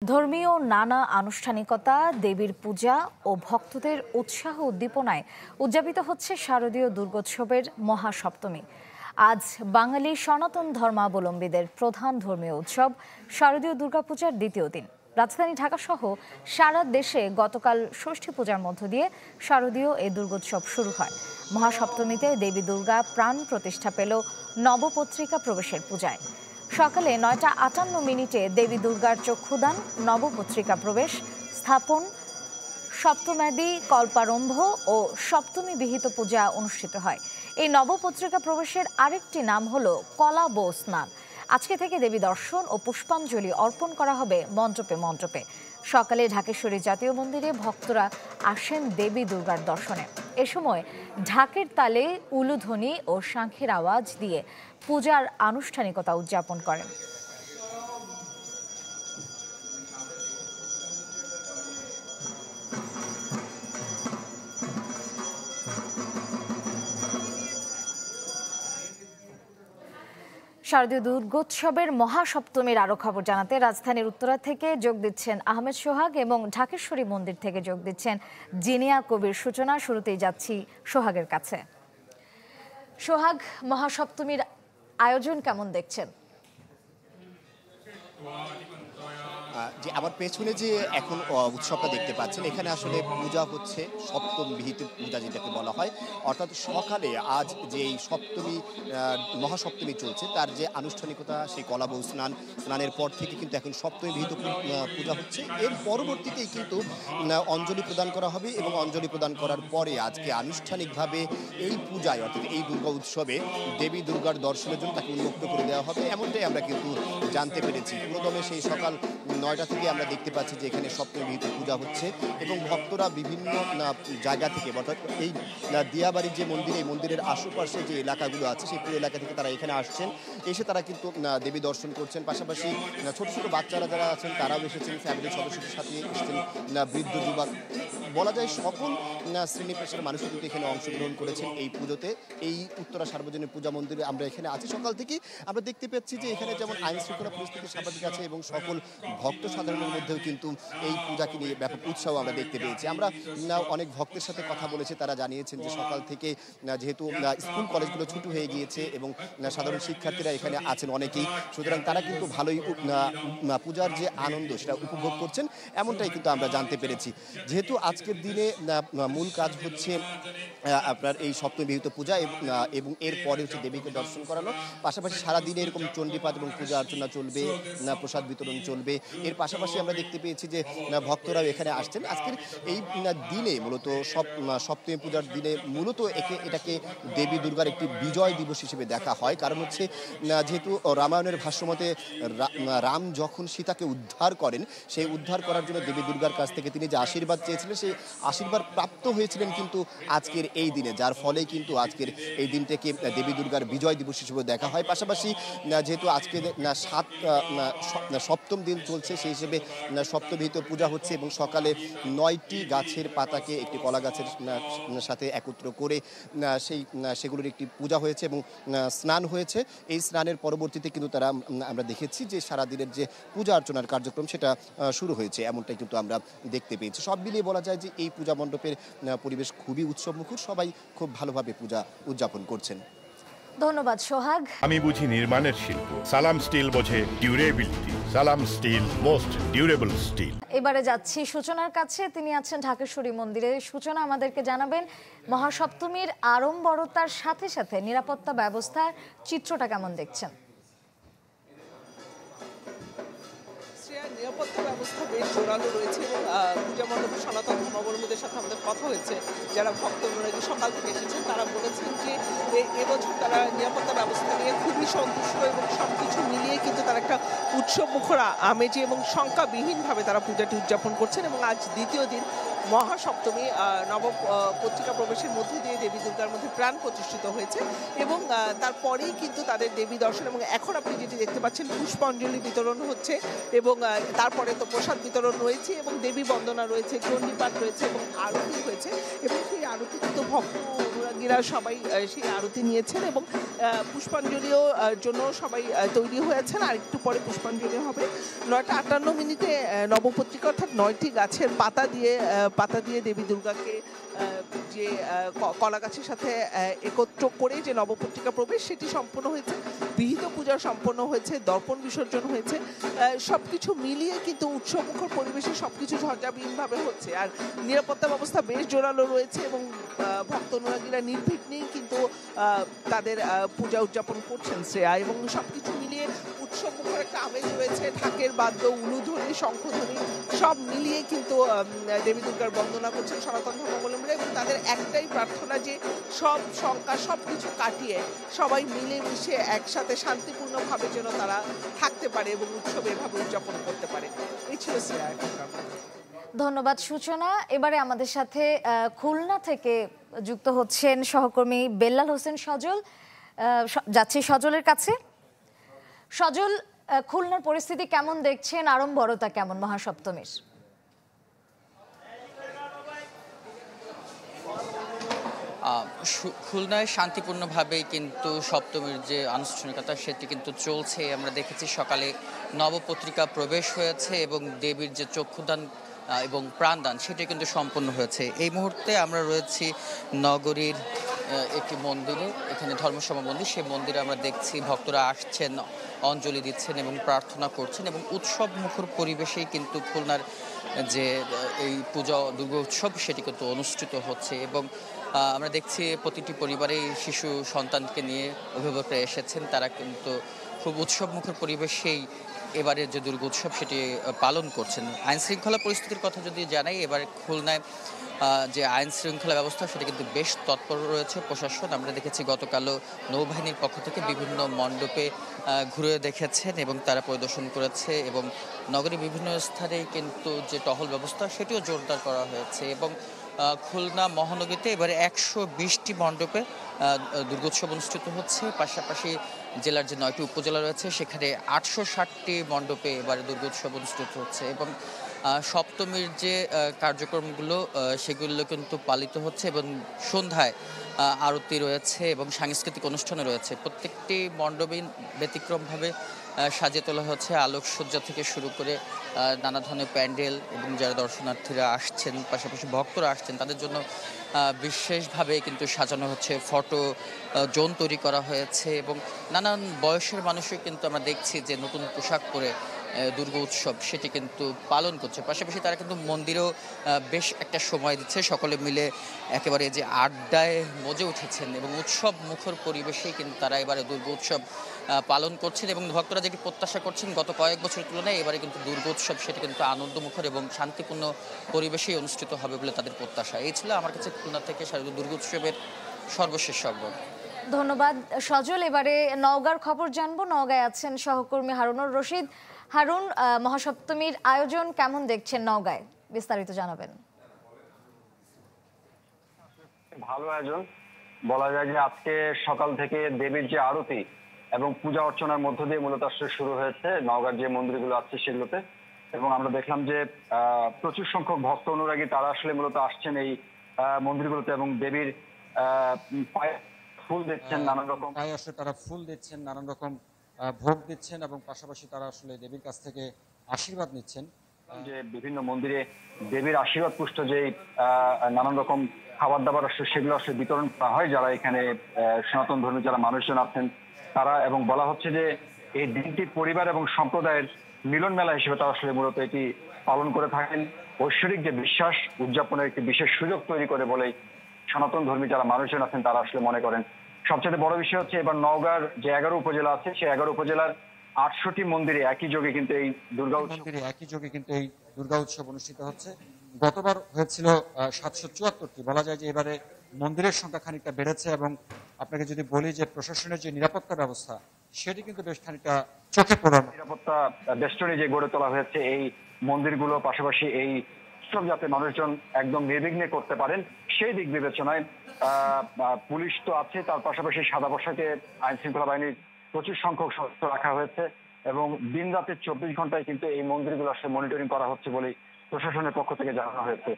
ধর্মীয় নানা আনুষ্ঠানিকতা, দেবীর পূজা ও ভক্তদের উৎসাহ উদ্দীপনায় উদযাপিত হচ্ছে শারদীয় দুর্গোৎসবের মহাসপ্তমী। আজ বাঙালি সনাতন ধর্মাবলম্বীদের প্রধান ধর্মীয় উৎসব শারদীয় দুর্গাপূজার দ্বিতীয় দিন। রাজধানী ঢাকাসহ সারা দেশে গতকাল ষষ্ঠী পূজার মধ্য দিয়ে শারদীয় এই দুর্গোৎসব শুরু হয়। মহাসপ্তমীতে দেবী দুর্গা প্রাণ প্রতিষ্ঠা পেল নবপত্রিকা প্রবেশের পূজায়। সকালে ৯টা ৫৮ দেবী দুর্গার চক্ষুদান, নবপত্রিকা প্রবেশ, স্থাপন, সপ্তম্যাদী কল্পারম্ভ ও সপ্তমী বিহিত পূজা অনুষ্ঠিত হয়। এই নবপত্রিকা প্রবেশের আরেকটি নাম হলো কলাবৌ স্নান। আজকে থেকে দেবী দর্শন ও পুষ্পাঞ্জলি অর্পণ করা হবে মণ্ডপে মণ্ডপে। সকালে ঢাকেশ্বরী জাতীয় মন্দিরে ভক্তরা আসেন দেবী দুর্গার দর্শনে। এ সময় ঢাকের তালে, উলুধ্বনি ও শঙ্খের আওয়াজ দিয়ে পূজার আনুষ্ঠানিকতা উদযাপন করেন। শারদীয় দুর্গোৎসবের মহাসপ্তমীর আরো খবর জানাতে রাজধানীর উত্তরা থেকে যোগ দিচ্ছেন আহমেদ সোহাগ এবং ঢাকেশ্বরী মন্দির থেকে যোগ দিচ্ছেন জিনিয়া কবির সূচনা। শুরুতেই যাচ্ছি সোহাগের কাছে। সোহাগ, মহাসপ্তমীর আয়োজন কেমন দেখছেন? যে আমার পেছনে যে এখন উৎসবটা দেখতে পাচ্ছেন, এখানে আসলে পূজা হচ্ছে সপ্তম বিহিত পূজা যেটাকে বলা হয়। অর্থাৎ সকালে আজ যে এই সপ্তমী মহাসপ্তমী চলছে তার যে আনুষ্ঠানিকতা, সেই কলাবৌ স্নানের পর থেকে কিন্তু এখন সপ্তমী বিহিত পূজা হচ্ছে। এর পরবর্তীতেই কিন্তু অঞ্জলি প্রদান করা হবে এবং অঞ্জলি প্রদান করার পরে আজকে আনুষ্ঠানিকভাবে এই পূজায় অর্থাৎ এই দুর্গা উৎসবে দেবী দুর্গার দর্শনের জন্য তাকে উন্মুক্ত করে দেওয়া হবে, এমনটাই আমরা কিন্তু জানতে পেরেছি। পুরোদমে সেই সকাল ৯টা থেকে আমরা দেখতে পাচ্ছি যে এখানে সপ্তমী বিহিত পূজা হচ্ছে এবং ভক্তরা বিভিন্ন জায়গা থেকে অর্থাৎ এই দিয়াবাড়ির যে মন্দির, এই মন্দিরের আশেপাশে যে এলাকাগুলো আছে সেই পুরো এলাকা থেকে তারা এখানে আসছেন, এসে তারা কিন্তু দেবী দর্শন করছেন। পাশাপাশি ছোট ছোট বাচ্চারা যারা আছেন তারাও এসেছেন, ফ্যামিলির সদস্যদের সাথে এসেছেন, বৃদ্ধ যুবক বলা যায় সকল শ্রেণী পেশার মানুষও কিন্তু এখানে অংশগ্রহণ করেছেন এই পুজোতে। এই উত্তরা সার্বজনীন পূজা মন্দিরে আমরা এখানে আছি সকাল থেকে। আমরা দেখতে পাচ্ছি যে এখানে যেমন আইন শৃঙ্খলা পরিস্থিতি স্বাভাবিক আছে এবং সকল ভক্ত সাধারণের মধ্যেও কিন্তু এই পূজাকে নিয়ে ব্যাপক উৎসাহ আমরা দেখতে পেয়েছি। আমরা অনেক ভক্তের সাথে কথা বলেছি, তারা জানিয়েছেন যে সকাল থেকে যেহেতু স্কুল কলেজগুলো ছুটি হয়ে গিয়েছে এবং সাধারণ শিক্ষার্থীরা এখানে আছেন অনেকেই, সুতরাং তারা কিন্তু ভালোই পূজার যে আনন্দ সেটা উপভোগ করছেন, এমনটাই কিন্তু আমরা জানতে পেরেছি। যেহেতু আজকের দিনে মূল কাজ হচ্ছে আপনার এই সপ্তমী বিহিত পূজা এবং এরপরে হচ্ছে দেবীকে দর্শন করানো, পাশাপাশি সারাদিনে এরকম চণ্ডীপাঠ এবং পূজা অর্চনা চলবে, প্রসাদ বিতরণ চলবে। এর পাশাপাশি আমরা দেখতে পেয়েছি যে ভক্তরাও এখানে আসছেন। আজকের এই দিনে মূলত সপ্তমী পূজার দিনে মূলত এটাকে দেবী দুর্গার একটি বিজয় দিবস হিসেবে দেখা হয়। কারণ হচ্ছে যেহেতু রামায়ণের ভাষ্যমতে রাম যখন সীতাকে উদ্ধার করেন, সেই উদ্ধার করার জন্য দেবী দুর্গার কাছ থেকে তিনি যে আশীর্বাদ চেয়েছিলেন, সেই আশীর্বাদ প্রাপ্ত হয়েছিলেন কিন্তু আজকের এই দিনে, যার ফলে কিন্তু আজকের এই দিনটাকে দেবী দুর্গার বিজয় দিবস হিসেবে দেখা হয়। পাশাপাশি যেহেতু আজকে সপ্তম দিন চলছে, সেই হিসেবে সপ্তবিহিত পূজা হচ্ছে এবং সকালে ৯টি গাছের পাতাকে একটি কলা গাছের সাথে একত্র করে সেগুলোর একটি পূজা হয়েছে এবং স্নান হয়েছে। এই স্নানের পরবর্তীতে কিন্তু তারা আমরা দেখেছি যে সারাদিনের যে পূজা অর্চনার কার্যক্রম সেটা শুরু হয়েছে, এমনটাই কিন্তু আমরা দেখতে পেয়েছি। সব মিলিয়ে বলা যায় যে এই পূজা মণ্ডপের পরিবেশ খুবই উৎসবমুখর, সবাই খুব ভালোভাবে পূজা উদযাপন করছেন। ধন্যবাদ সোহাগ। আমি বুঝি নির্মাণের শিল্প, সালাম স্টিল বোঝে ডিউরেবিলিটি। সালাম স্টিল, মোস্ট ডিউরেবল স্টিল। এবারে যাচ্ছি সূচনার কাছে, তিনি আছেন ঢাকেশ্বরী মন্দিরে। সূচনা, আমাদেরকে জানাবেন মহাসপ্তমীর আড়ম্বরতার সাথে সাথে নিরাপত্তা ব্যবস্থার চিত্রটা কেমন দেখছেন? নিরাপত্তা ব্যবস্থা বেশ জোরালো রয়েছে এবং পূজা মণ্ডপে সনাতন ধর্মাবলম্বীদের সাথে আমাদের কথা হয়েছে, যারা ভক্তরা সকাল থেকে এসেছেন, তারা বলেছেন যে এবছর তারা নিরাপত্তা ব্যবস্থা নিয়ে খুবই সন্তুষ্ট এবং সবকিছু মিলিয়ে কিন্তু তারা একটা উৎসব মুখর আমেজে এবং শঙ্কাবিহীনভাবে তারা পূজাটি উদযাপন করছেন। এবং আজ দ্বিতীয় দিন মহাসপ্তমী নব পত্রিকা প্রবেশের মধ্য দিয়ে দেবী দুর্গার মধ্যে প্রাণ প্রতিষ্ঠিত হয়েছে এবং তারপরেই কিন্তু তাদের দেবী দর্শন এবং এখন আপনি যেটি দেখতে পাচ্ছেন পুষ্পাঞ্জলি বিতরণ হচ্ছে এবং তারপরে তো প্রসাদ বিতরণ রয়েছে এবং দেবী বন্দনা রয়েছে, চণ্ডীপাঠ রয়েছে এবং আরতি হয়েছে এবং সেই আরতি কিন্তু ভক্ত অনুরাগীরা সবাই সেই আরতি নিয়েছেন এবং পুষ্পাঞ্জলিও জন্য সবাই তৈরি হয়েছেন। আর একটু পরে পুষ্পাঞ্জলি হবে। 9:58 নবপত্রিকা অর্থাৎ 9টি গাছের পাতা দিয়ে দেবী দুর্গাকে যে কলা গাছের সাথে একত্র করে যে নবপত্রিকা প্রবেশ সেটি সম্পন্ন হয়েছে, বিহিত পূজা সম্পন্ন হয়েছে, দর্পণ বিসর্জন হয়েছে। সবকিছু মিলিয়ে কিন্তু উৎসবমুখর পরিবেশে সবকিছু ঝঞ্ঝাবিহীনভাবে হচ্ছে। আর নিরাপত্তা ব্যবস্থা বেশ জোরালো রয়েছে এবং ভক্ত অনুরাগীরা নির্বিঘ্নেই কিন্তু তাদের পূজা উদযাপন করছেন শ্রেয়া। এবং সবকিছু মিলিয়ে উৎসবমুখর একটা আমেজ রয়েছে। ঢাকের বাদ্য, উলুধ্বনি, শঙ্খধ্বনি সব মিলিয়ে কিন্তু দেবী দুর্গার বন্দনা করছেন সনাতন ধর্মাবলম্বীরা এবং তাদের একটাই প্রার্থনা যে সব শঙ্কা সবকিছু কাটিয়ে সবাই মিলেমিশে একসাথে শান্তিপূর্ণভাবে যেন তারা থাকতে পারে এবং উৎসব এভাবে উদযাপন করতে পারে। এই ছিল শ্রেয়া। ধন্যবাদ সূচনা। এবারে আমাদের সাথে খুলনা থেকে যুক্ত হচ্ছেন সহকর্মী বেল্লাল হোসেন সজল। যাচ্ছি সজলের কাছে। সজল, খুলনার পরিস্থিতি কেমন দেখছেন? আড়ম্বরতা কেমন মহাসপ্তমীর? খুলনায় শান্তিপূর্ণভাবেই কিন্তু সপ্তমীর যে আনুষ্ঠানিকতা সেটি কিন্তু চলছে। আমরা দেখেছি সকালে নবপত্রিকা প্রবেশ হয়েছে এবং দেবীর যে চক্ষুদান এবং প্রাণদান সেটি কিন্তু সম্পন্ন হয়েছে। এই মুহূর্তে আমরা রয়েছি নগরীর একটি মন্দিরে, এখানে ধর্মসভা মন্দির। সেই মন্দিরে আমরা দেখছি ভক্তরা আসছেন, অঞ্জলি দিচ্ছেন এবং প্রার্থনা করছেন এবং উৎসব মুখর পরিবেশেই কিন্তু খুলনার যে এই পূজা দুর্গা উৎসব সেটি কিন্তু অনুষ্ঠিত হচ্ছে এবং আমরা দেখছি প্রতিটি পরিবারে শিশু সন্তানকে নিয়ে অভিভাবকরা এসেছেন। তারা কিন্তু খুব উৎসব মুখর পরিবেশেই এবারে যে দুর্গোৎসব সেটি পালন করছেন। আইন শৃঙ্খলা পরিস্থিতির কথা যদি জানাই, এবারে খুলনায় যে আইন শৃঙ্খলা ব্যবস্থা সেটা কিন্তু বেশ তৎপর রয়েছে প্রশাসন। আমরা দেখেছি গতকালও নৌবাহিনীর পক্ষ থেকে বিভিন্ন মণ্ডপে ঘুরে দেখেছেন এবং তারা পরিদর্শন করেছে এবং নগরীর বিভিন্ন স্থানে কিন্তু যে টহল ব্যবস্থা সেটিও জোরদার করা হয়েছে এবং খুলনা মহানগরীতে এবারে 120টি মণ্ডপে দুর্গোৎসব অনুষ্ঠিত হচ্ছে। পাশাপাশি জেলার যে 9টি উপজেলা রয়েছে সেখানে 860টি মণ্ডপে এবারে দুর্গোৎসব অনুষ্ঠিত হচ্ছে এবং সপ্তমীর যে কার্যক্রমগুলো সেগুলো কিন্তু পালিত হচ্ছে এবং সন্ধ্যায় আরতি রয়েছে এবং সাংস্কৃতিক অনুষ্ঠানও রয়েছে। প্রত্যেকটি মণ্ডপে ব্যতিক্রমভাবে সাজিয়ে তোলা হচ্ছে, আলোকসজ্জা থেকে শুরু করে নানা ধরনের প্যান্ডেল এবং যারা দর্শনার্থীরা আসছেন পাশাপাশি ভক্তরা আসছেন তাদের জন্য বিশেষভাবে কিন্তু সাজানো হচ্ছে, ফটো জোন তৈরি করা হয়েছে এবং নানান বয়সের মানুষও কিন্তু আমরা দেখছি যে নতুন পোশাক পরে দুর্গা উৎসব সেটি কিন্তু পালন করছে। পাশাপাশি তারা কিন্তু মন্দিরেও বেশ একটা সময় দিচ্ছে, সকলে মিলে একেবারে যে আড্ডায় মজে উঠেছেন এবং উৎসব মুখর পরিবেশেই কিন্তু তারা এবারে দুর্গা উৎসব পালন করছেন এবং ভক্তরা যেটি প্রত্যাশা করছেন গত কয়েক বছরের তুলনায় এবারে কিন্তু দুর্গা উৎসব সেটি কিন্তু আনন্দমুখর এবং শান্তিপূর্ণ পরিবেশেই অনুষ্ঠিত হবে বলে তাদের প্রত্যাশা। এই ছিল আমার কাছে খুলনা থেকে শারদীয় দুর্গা উৎসবের সর্বশেষ সংবাদ। ধন্যবাদ সজল। এবারে নওগাঁর খবর জানবো। নওগাঁয় আছেন সহকর্মী হারুনুর রশিদ। হারুন, মহাসপ্তমীর আয়োজন কেমন দেখছেন নওগাঁয়? বিস্তারিত জানাবেন। ভালো আয়োজন বলা যায় যে আজকে সকাল থেকে দেবীর যে আরতি এবং পূজা অর্চনার মধ্য দিয়ে মূলত আসলে শুরু হয়েছে নওগাঁর যে মন্দিরগুলো আছে সেগুলোতে এবং আমরা দেখলাম যে প্রচুর সংখ্যক ভক্ত অনুরাগী তারা আসলে মূলত আসছেন এই মন্দিরগুলোতে এবং দেবীর পায়ে ফুল দিচ্ছেন, নানান রকম পায়ে আসলে তারা ফুল দিচ্ছেন, নানান রকম ভোগ দিচ্ছেন এবং পাশাপাশি তারা আসলে দেবীর কাছ থেকে আশীর্বাদ নিচ্ছেন। যে বিভিন্ন মন্দিরে দেবীর আশীর্বাদ পুষ্ট যে নানান রকম খাবার দাবার আসলে সেগুলো আসলে বিতরণ করা হয় যারা এখানে সনাতন ধর্মী যারা মানুষজন আছেন তারা, এবং বলা হচ্ছে যে এই দিনটি পরিবার এবং সম্প্রদায়ের মিলন মেলা হিসেবে তারা আসলে মূলত এটি পালন করে থাকেন। ঐশ্বরিক যে বিশ্বাস উদযাপনের একটি বিশেষ সুযোগ তৈরি করে বলেই সনাতন ধর্মী যারা মানুষজন আছেন তারা আসলে মনে করেন। সবচেয়ে বড় বিষয় হচ্ছে এবার নওগাঁর যে 11 উপজেলা আছে সেই 11 উপজেলার 800টি মন্দিরে একই যোগে কিন্তু এই দুর্গা উৎসব অনুষ্ঠিত হচ্ছে। গতবার হয়েছিল 774টি। বলা যায় যে এবারে মন্দিরের সংখ্যা খানিকটা বেড়েছে এবং আপনাকে যদি বলি যে প্রশাসনের যে নিরাপত্তা ব্যবস্থা সেটি কিন্তু বেশ খানিকটা চোখে পড়ার। নিরাপত্তা বেষ্টনী যে গড়ে তোলা হয়েছে এই মন্দিরগুলো, পাশাপাশি এই উৎসব যাতে মানুষজন একদম নির্বিঘ্নে করতে পারেন সেই দিক বিবেচনায় পুলিশ তো আছে, তার পাশাপাশি সাদা পোশাকে আইন শৃঙ্খলা বাহিনীর প্রচুর সংখ্যক সদস্য রাখা হয়েছে এবং দিন রাতে 24 ঘন্টায় কিন্তু এই মন্দিরগুলো আসলে মনিটরিং করা হচ্ছে বলেই প্রশাসনের পক্ষ থেকে জানানো হয়েছে।